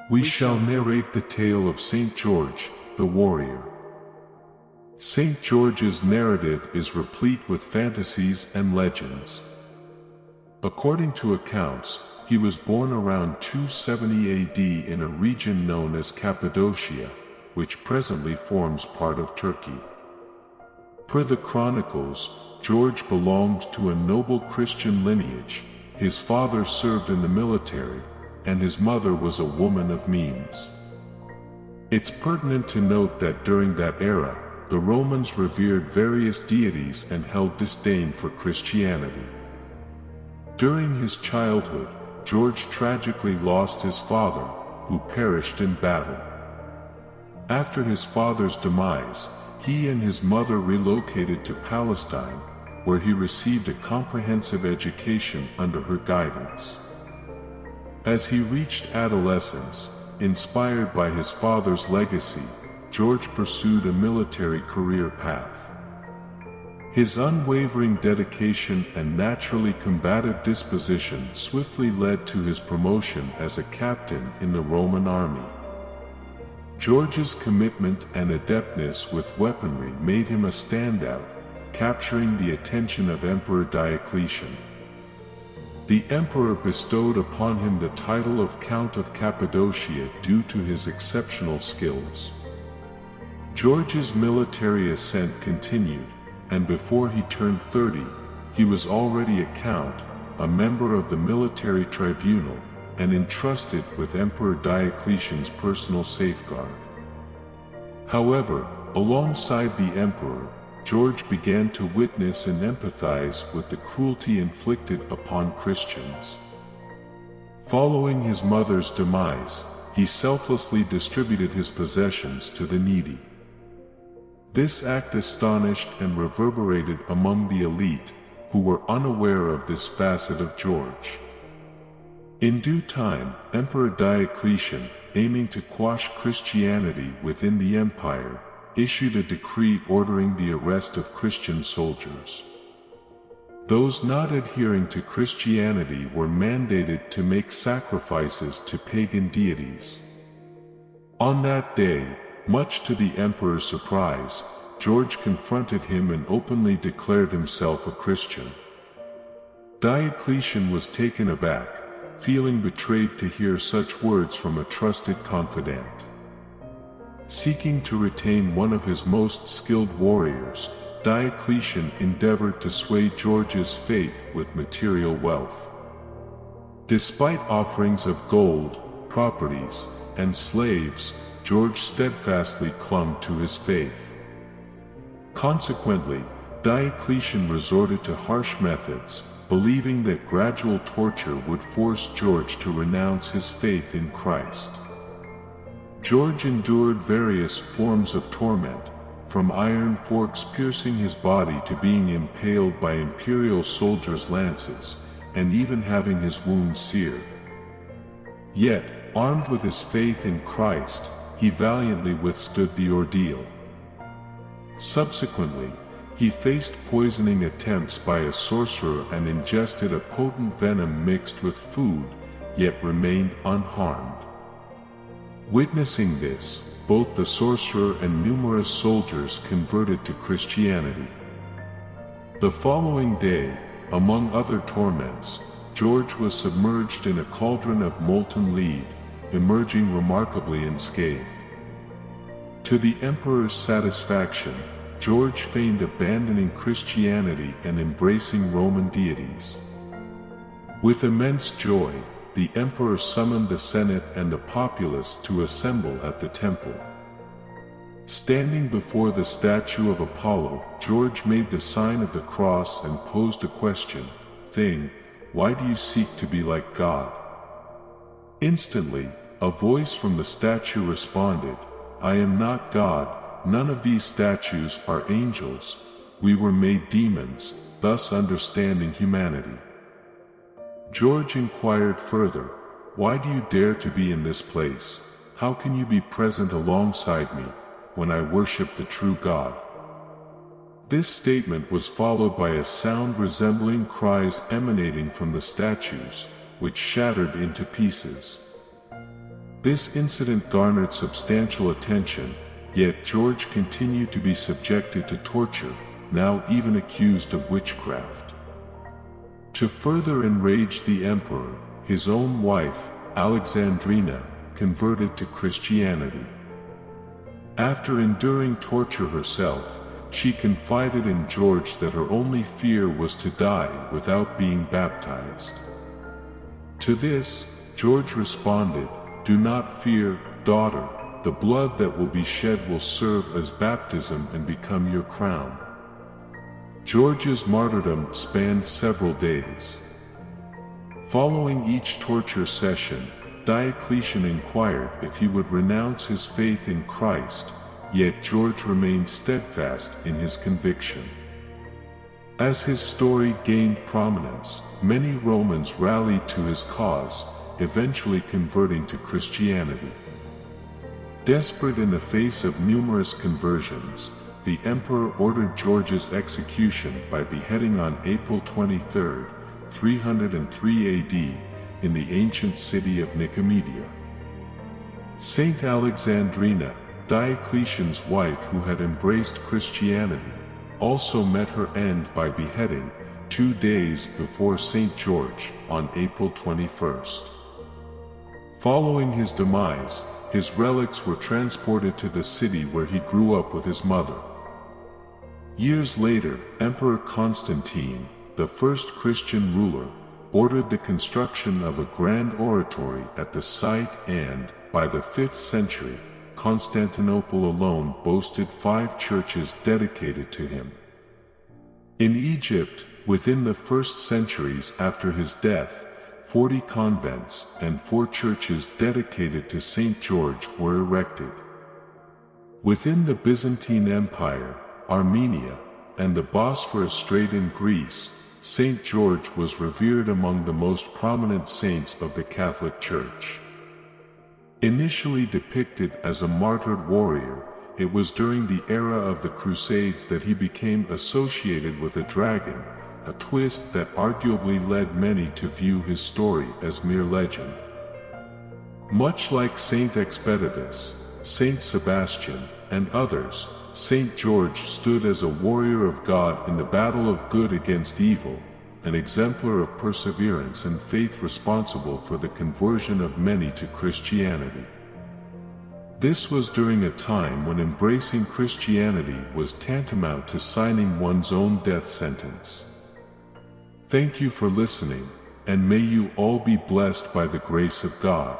We shall narrate the tale of St. George, the warrior. St. George's narrative is replete with fantasies and legends. According to accounts, he was born around 270 AD in a region known as Cappadocia, which presently forms part of Turkey. Per the chronicles, George belonged to a noble Christian lineage. His father served in the military, and his mother was a woman of means. It's pertinent to note that during that era, the Romans revered various deities and held disdain for Christianity. During his childhood, George tragically lost his father, who perished in battle. After his father's demise, he and his mother relocated to Palestine, where he received a comprehensive education under her guidance. As he reached adolescence, inspired by his father's legacy, George pursued a military career path. His unwavering dedication and naturally combative disposition swiftly led to his promotion as a captain in the Roman army. George's commitment and adeptness with weaponry made him a standout, capturing the attention of Emperor Diocletian. The emperor bestowed upon him the title of Count of Cappadocia due to his exceptional skills. George's military ascent continued, and before he turned 30, he was already a count, a member of the military tribunal, and entrusted with Emperor Diocletian's personal safeguard. However, alongside the emperor, George began to witness and empathize with the cruelty inflicted upon Christians. Following his mother's demise, he selflessly distributed his possessions to the needy. This act astonished and reverberated among the elite, who were unaware of this facet of George. In due time, Emperor Diocletian, aiming to quash Christianity within the empire, issued a decree ordering the arrest of Christian soldiers. Those not adhering to Christianity were mandated to make sacrifices to pagan deities. On that day, much to the emperor's surprise, George confronted him and openly declared himself a Christian. Diocletian was taken aback, feeling betrayed to hear such words from a trusted confidant. Seeking to retain one of his most skilled warriors, Diocletian endeavored to sway George's faith with material wealth. Despite offerings of gold, properties, and slaves, George steadfastly clung to his faith. Consequently, Diocletian resorted to harsh methods, believing that gradual torture would force George to renounce his faith in Christ. George endured various forms of torment, from iron forks piercing his body to being impaled by imperial soldiers' lances, and even having his wounds seared. Yet, armed with his faith in Christ, he valiantly withstood the ordeal. Subsequently, he faced poisoning attempts by a sorcerer and ingested a potent venom mixed with food, yet remained unharmed. Witnessing this, both the sorcerer and numerous soldiers converted to Christianity. The following day, among other torments, George was submerged in a cauldron of molten lead, emerging remarkably unscathed. To the emperor's satisfaction, George feigned abandoning Christianity and embracing Roman deities. With immense joy, the emperor summoned the Senate and the populace to assemble at the temple. Standing before the statue of Apollo, George made the sign of the cross and posed a question, saying, "Why do you seek to be like God?" Instantly, a voice from the statue responded, "I am not God, none of these statues are angels, we were made demons, thus understanding humanity." George inquired further, "Why do you dare to be in this place? How can you be present alongside me, when I worship the true God?" This statement was followed by a sound resembling cries emanating from the statues, which shattered into pieces. This incident garnered substantial attention, yet George continued to be subjected to torture, now even accused of witchcraft. To further enrage the emperor, his own wife, Alexandrina, converted to Christianity. After enduring torture herself, she confided in George that her only fear was to die without being baptized. To this, George responded, "Do not fear, daughter, the blood that will be shed will serve as baptism and become your crown." George's martyrdom spanned several days. Following each torture session, Diocletian inquired if he would renounce his faith in Christ, yet George remained steadfast in his conviction. As his story gained prominence, many Romans rallied to his cause, eventually converting to Christianity. Desperate in the face of numerous conversions, the emperor ordered George's execution by beheading on April 23, 303 AD, in the ancient city of Nicomedia. Saint Alexandrina, Diocletian's wife who had embraced Christianity, also met her end by beheading, 2 days before St. George, on April 21. Following his demise, his relics were transported to the city where he grew up with his mother. Years later, Emperor Constantine, the first Christian ruler, ordered the construction of a grand oratory at the site and, by the 5th century, Constantinople alone boasted 5 churches dedicated to him. In Egypt, within the first centuries after his death, 40 convents and 4 churches dedicated to St. George were erected. Within the Byzantine Empire, Armenia, and the Bosphorus Strait in Greece, St. George was revered among the most prominent saints of the Catholic Church. Initially depicted as a martyred warrior, it was during the era of the Crusades that he became associated with a dragon, a twist that arguably led many to view his story as mere legend. Much like Saint Expedidus, Saint Sebastian, and others, St. George stood as a warrior of God in the battle of good against evil, an exemplar of perseverance and faith responsible for the conversion of many to Christianity. This was during a time when embracing Christianity was tantamount to signing one's own death sentence. Thank you for listening, and may you all be blessed by the grace of God.